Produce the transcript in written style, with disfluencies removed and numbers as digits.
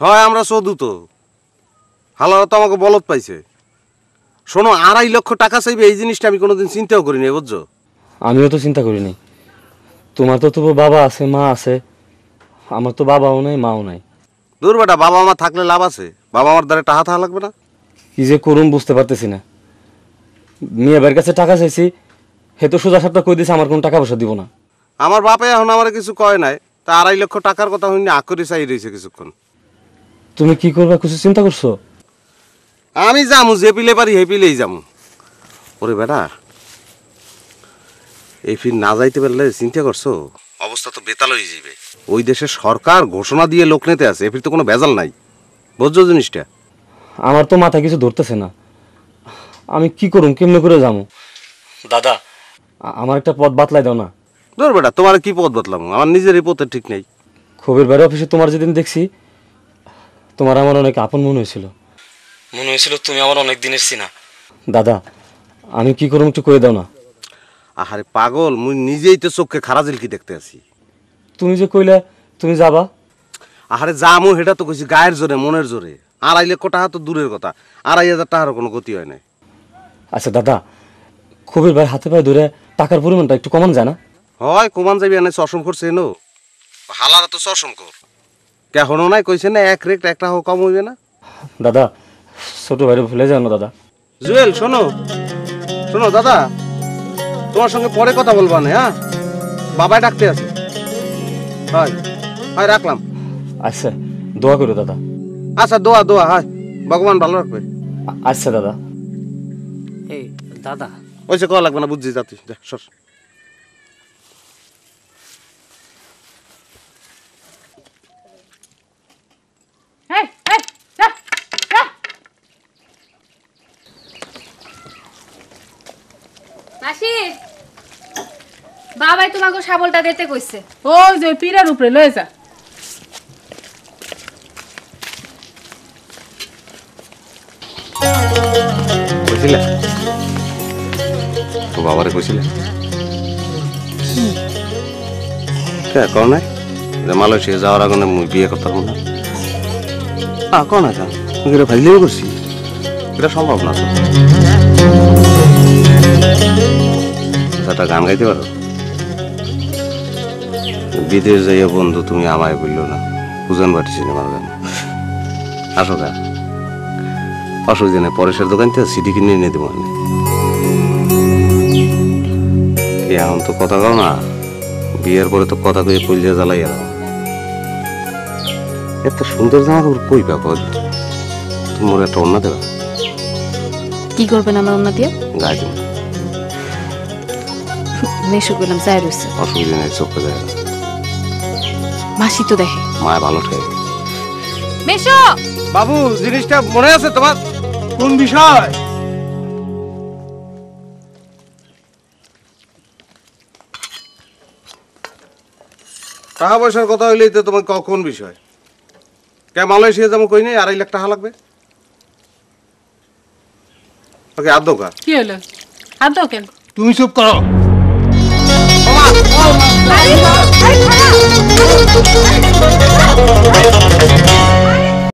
হয় আমরা চোদু তো হালারা তো আমাকে বলত পাইছে। শোনো 2.5 লক্ষ টাকা চাইবে এই জিনিসটা আমি কোনোদিন চিন্তাও করিনি, বুঝছো? আমিও তো চিন্তা করিনি। তোমার তো তবু বাবা আছে, মা আছে, আমার তো বাবাও নাই মাও নাই। দূর বেটা, বাবা মা থাকলে লাভ আছে? বাবা মার দ্বারা টাকা থাকা লাগবে না? কি যে করুন বুঝতে পারতেছি না। মেয়ে ভাইয়ের কাছে টাকা চাইছি, হে তো সোজা সাপটা কই দিছে আমার কোনো টাকা পয়সা দিব না। আমার বাপে এখন আমার কিছু কয় নাই, তা 2.5 লক্ষ টাকার কথা হইনি আকরি চাই রয়েছে কিছুক্ষণ। তুমি কি করবা কিছু চিন্তা করছো? আমি যামু, যে পিলে পারি হে পিলেই যামু। ওরে বেটা, এই ফির না যাইতে পারলে চিন্তা করছো অবস্থা তো বেতাল হয়ে যাবে। ওই দেশের সরকার ঘোষণা দিয়ে লোক নিতে আছে, এফির তো কোনো ভেজাল নাই, বুঝছো জিনিসটা? আমার তো মাথা কিছু ধরতেছে না, আমি কি করুম, কেমনে করে যাবো? দাদা আমার একটা পথ বাতলাই দাও না। ধর বেটা, তোমার কি পথ বদলাম? আমার নিজের এই পথের ঠিক নেই। খবির ভাইয়ের অফিসে তোমার যেদিন দেখছি, তোমার আমার অনেক আপন মনে হয়েছিল, তুমি আমার অনেক দিনের চিনা। দাদা আমি কি করুম একটু কয়ে দাও না। আহারে পাগল, মুই নিজেই তো চোখে খারাজিল কি দেখতে আছি। তুমি যে কইলে তুমি যাবা। আহারে যামু সেটা তো কইছি গায়ের জোরে, মনের জোরে। 2.5 লক্ষ টাকা তো দূরের কথা, 2.500 টাকারও কোনো গতি হয় নাই। আচ্ছা দাদা, খবির ভাই হাতে পায়ে ধরে টাকার পরিমাণটা একটু কমান যায় না? হয় কমান যাবি, এনে চশম করছে এনো হালারা তো চশম কর কে হনো নাই, কইছে না 1 রেট 1 টাকা কম হইবে না। দাদা ছোট ভাইরে ভুলে যাও না দাদা। জুয়েল শোনো, শোনো দাদা, তোমার সঙ্গে পরে কথা বলবা না, হ্যাঁ? বাবাই ডাকতে আছে। হয় হয় রাখলাম। আচ্ছা দোয়া করো দাদা। আচ্ছা দোয়া দোয়া, হয় ভগবান ভালো রাখবে। আচ্ছা দাদা। এই দাদা ওইসে কওয়া লাগবে না, বুঝছি, যাতি যা সর। মাসি, বাবাই তোমাকে শাবলটা দিতে কইছে। ও যে পীরের উপরে লয়ে যা। কইছিলে তো বাবারে কইছিলে কে কও নাই যে মালয়েশিয়া যাওয়ার আগে মুই বিয়ে করতে পারবো না? কও না কেন, এটা ফাইলেও করছি, এটা সম্ভব না তো। একটা গান গাইতে পারো? বিদেশ যাইয়া বন্ধু তুমি আমায় বললো না, পূজন বাটি সিনেমার গান। আসো গা, অসুবিধা নেই, পরেশের দোকান থেকে সিডি কিনে এনে দেবো। এখন তো কথা কও না, বিয়ের পরে তো কথা কয়ে কইলে জ্বালাই গেল। এত সুন্দর জামা কাপড় কই পাবো? তোমার একটা অন্য দেবা। কি করবেন আমার অন্য দিয়ে? গায়ে দেবো। মেশো করলাম চাই রয়েছে। অসুবিধা নেই, চোখে যায় না। মাসি তো দেখে। মায় ভালো ঠেকে। মেশো বাবু, জিনিসটা মনে আছে তোমার? কোন বিষয়? টাকা পয়সার কথা হইলেই তো তোমার কোন বিষয়? কে মালয়েশিয়া যাবো কই নেই, 2.5 লাখ টাকা লাগবে। ওকে আর দোকা কি হলো? হাত দাও কেন? তুমি চুপ করো। আরে